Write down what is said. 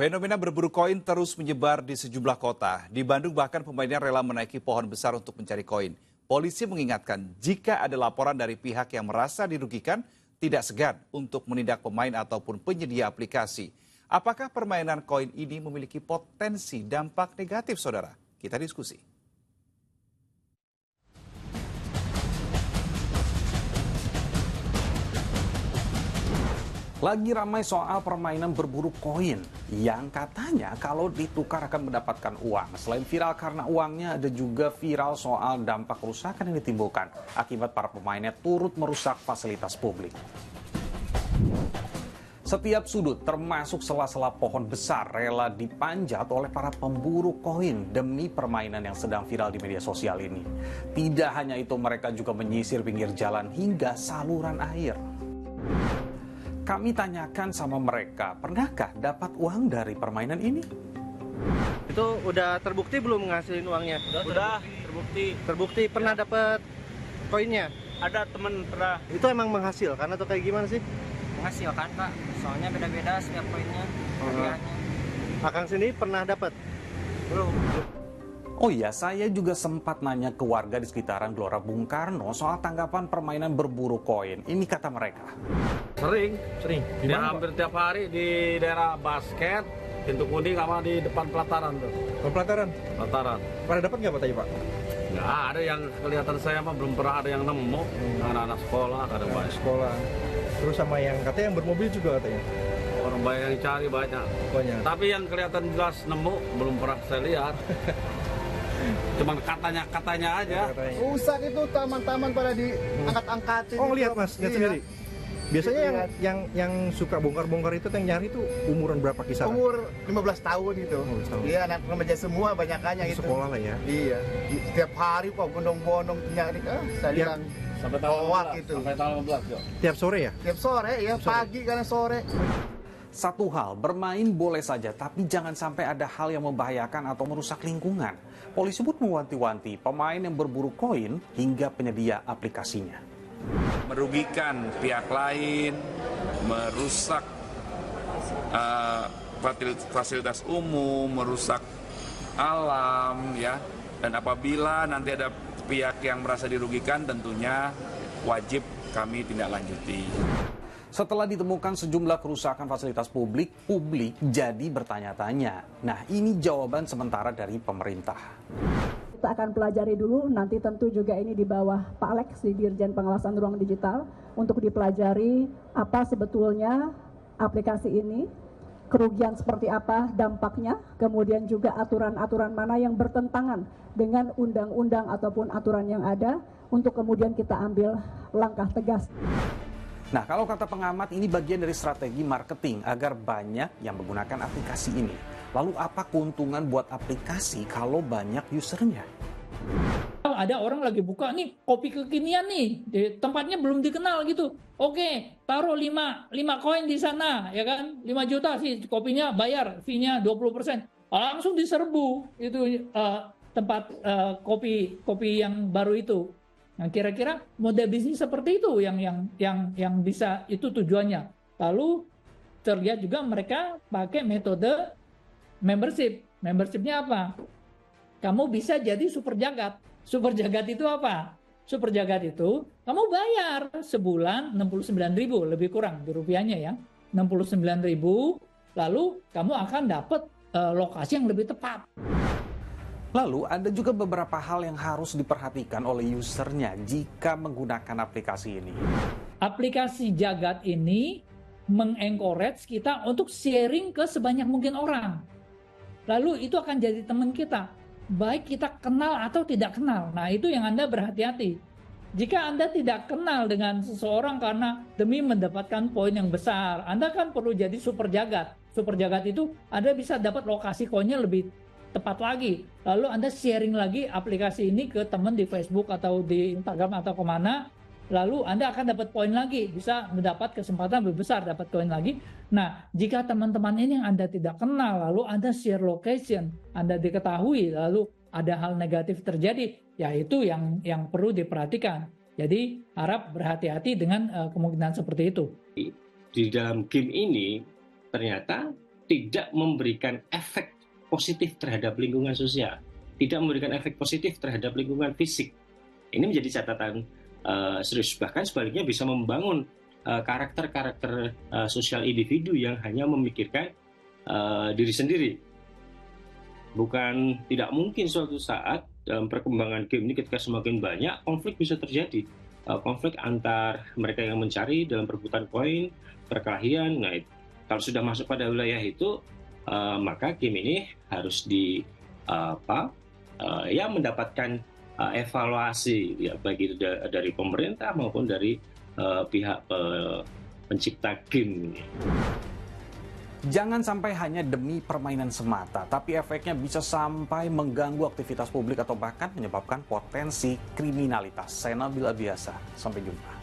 Fenomena berburu koin terus menyebar di sejumlah kota. Di Bandung bahkan pemainnya rela menaiki pohon besar untuk mencari koin. Polisi mengingatkan jika ada laporan dari pihak yang merasa dirugikan, tidak segan untuk menindak pemain ataupun penyedia aplikasi. Apakah permainan koin ini memiliki potensi dampak negatif, saudara? Kita diskusi. Lagi ramai soal permainan berburu koin yang katanya kalau ditukar akan mendapatkan uang. Selain viral karena uangnya, ada juga viral soal dampak kerusakan yang ditimbulkan akibat para pemainnya turut merusak fasilitas publik. Setiap sudut termasuk sela-sela pohon besar rela dipanjat oleh para pemburu koin demi permainan yang sedang viral di media sosial ini. Tidak hanya itu, mereka juga menyisir pinggir jalan hingga saluran air. Kami tanyakan sama mereka, pernahkah dapat uang dari permainan ini? Itu udah terbukti belum ngasihin uangnya? Udah terbukti. Terbukti pernah dapat koinnya? Ada teman pernah. Itu emang menghasilkan atau kayak gimana sih? Menghasilkan, Pak. Soalnya beda-beda setiap koinnya, hadiahnya. Akang sendiri pernah dapat? Belum. Oh iya, saya juga sempat nanya ke warga di sekitaran Gelora Bung Karno soal tanggapan permainan berburu koin. Ini kata mereka. Sering. Gimana, Hampir tiap hari di daerah basket, pintu kuning sama di depan pelataran tuh. Pelataran? Pelataran. Pada dapat nggak Pak tadi Pak? Nggak ada yang kelihatan saya mah belum pernah ada yang nemu. Anak-anak sekolah ada banyak. Sekolah. Terus sama yang katanya yang bermobil juga katanya? Orang banyak yang cari banyak. Banyak. Tapi yang kelihatan jelas nemu belum pernah saya lihat. Cuman katanya aja. Rusak itu taman-taman pada diangkat-angkatin. Oh lihat Mas, lihat Iya. sendiri. Biasanya Iya. yang suka bongkar-bongkar itu yang nyari itu umuran berapa kisaran? Umur 15 tahun itu. 15 tahun. Iya, anak remaja semua banyakannya itu. Sekolah lah ya. Iya. Setiap hari kok bondong-bondong nyari saya bilang Sampai tahun hoak 15. itu. Sampai tahun 15 yuk. Tiap sore ya? Tiap sore ya, pagi karena sore. Satu hal, bermain boleh saja, tapi jangan sampai ada hal yang membahayakan atau merusak lingkungan. Polisi pun mewanti-wanti pemain yang berburu koin hingga penyedia aplikasinya. Merugikan pihak lain, merusak fasilitas umum, merusak alam, ya. Dan apabila nanti ada pihak yang merasa dirugikan, tentunya wajib kami tindak lanjuti. Setelah ditemukan sejumlah kerusakan fasilitas publik jadi bertanya-tanya. Nah, ini jawaban sementara dari pemerintah. Kita akan pelajari dulu, nanti tentu juga ini di bawah Pak Alex di Dirjen Pengawasan Ruang Digital untuk dipelajari apa sebetulnya aplikasi ini, kerugian seperti apa dampaknya, kemudian juga aturan-aturan mana yang bertentangan dengan undang-undang ataupun aturan yang ada untuk kemudian kita ambil langkah tegas. Nah, kalau kata pengamat, ini bagian dari strategi marketing agar banyak yang menggunakan aplikasi ini. Lalu apa keuntungan buat aplikasi kalau banyak usernya? Ada orang lagi buka nih kopi kekinian nih, tempatnya belum dikenal gitu. Oke, taruh 5 koin di sana, ya kan? 5 juta sih kopinya, bayar fee-nya 20%. Langsung diserbu itu tempat kopi yang baru itu. Nah, kira-kira model bisnis seperti itu yang bisa, itu tujuannya. Lalu terlihat juga mereka pakai metode membership. Membershipnya apa? Kamu bisa jadi super jagat. Super jagat itu apa? Super jagat itu kamu bayar sebulan 69.000 lebih kurang di rupiahnya ya. 69.000, lalu kamu akan dapat lokasi yang lebih tepat. Lalu ada juga beberapa hal yang harus diperhatikan oleh usernya jika menggunakan aplikasi ini. Aplikasi Jagat ini mengencourage kita untuk sharing ke sebanyak mungkin orang. Lalu itu akan jadi teman kita, baik kita kenal atau tidak kenal. Nah, itu yang Anda berhati-hati. Jika Anda tidak kenal dengan seseorang karena demi mendapatkan poin yang besar, Anda kan perlu jadi super jagat. Super jagat itu Anda bisa dapat lokasi koinnya lebih tepat lagi. Lalu Anda sharing lagi aplikasi ini ke teman di Facebook atau di Instagram atau kemana. Lalu Anda akan dapat poin lagi, bisa mendapat kesempatan lebih besar dapat koin lagi. Nah, jika teman-teman ini yang Anda tidak kenal, lalu Anda share location, Anda diketahui, lalu ada hal negatif terjadi, ya itu yang perlu diperhatikan. Jadi harap berhati-hati dengan kemungkinan seperti itu. Di dalam game ini ternyata tidak memberikan efek positif terhadap lingkungan sosial, tidak memberikan efek positif terhadap lingkungan fisik. Ini menjadi catatan serius. Bahkan sebaliknya bisa membangun karakter-karakter sosial individu yang hanya memikirkan diri sendiri. Bukan tidak mungkin suatu saat dalam perkembangan game ini ketika semakin banyak konflik bisa terjadi. Konflik antar mereka yang mencari dalam perebutan koin, perkelahian. Nah, kalau sudah masuk pada wilayah itu, maka game ini harus mendapatkan evaluasi, ya, baik itu dari pemerintah maupun dari pihak pencipta game ini. Jangan sampai hanya demi permainan semata, tapi efeknya bisa sampai mengganggu aktivitas publik atau bahkan menyebabkan potensi kriminalitas. Saya Nabil Abiasa, sampai jumpa.